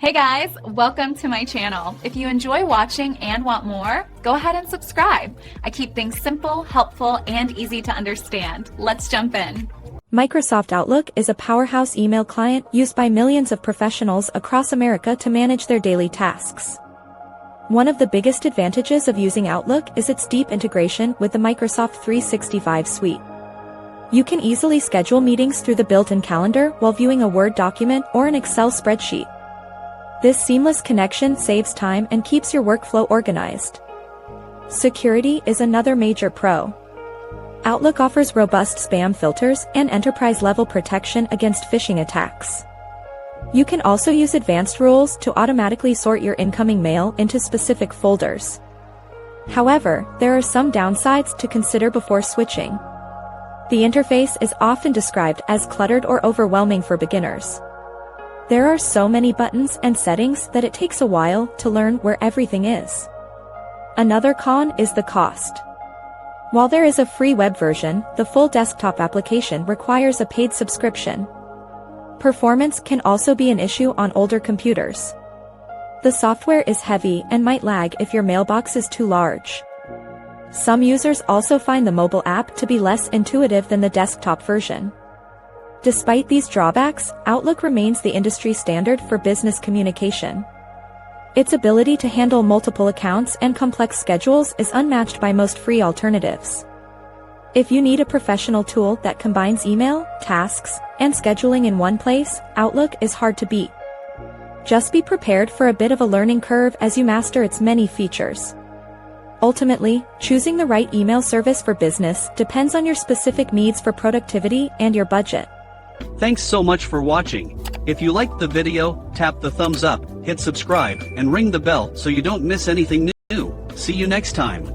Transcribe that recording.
Hey guys, welcome to my channel. If you enjoy watching and want more, go ahead and subscribe. I keep things simple, helpful, and easy to understand. Let's jump in. Microsoft Outlook is a powerhouse email client used by millions of professionals across America to manage their daily tasks. One of the biggest advantages of using Outlook is its deep integration with the Microsoft 365 suite. You can easily schedule meetings through the built-in calendar while viewing a Word document or an Excel spreadsheet. This seamless connection saves time and keeps your workflow organized. Security is another major pro. Outlook offers robust spam filters and enterprise-level protection against phishing attacks. You can also use advanced rules to automatically sort your incoming mail into specific folders. However, there are some downsides to consider before switching. The interface is often described as cluttered or overwhelming for beginners. There are so many buttons and settings that it takes a while to learn where everything is. Another con is the cost. While there is a free web version, the full desktop application requires a paid subscription. Performance can also be an issue on older computers. The software is heavy and might lag if your mailbox is too large. Some users also find the mobile app to be less intuitive than the desktop version. Despite these drawbacks, Outlook remains the industry standard for business communication. Its ability to handle multiple accounts and complex schedules is unmatched by most free alternatives. If you need a professional tool that combines email, tasks, and scheduling in one place, Outlook is hard to beat. Just be prepared for a bit of a learning curve as you master its many features. Ultimately, choosing the right email service for business depends on your specific needs for productivity and your budget. Thanks so much for watching. If you liked the video, tap the thumbs up, hit subscribe, and ring the bell so you don't miss anything new. See you next time.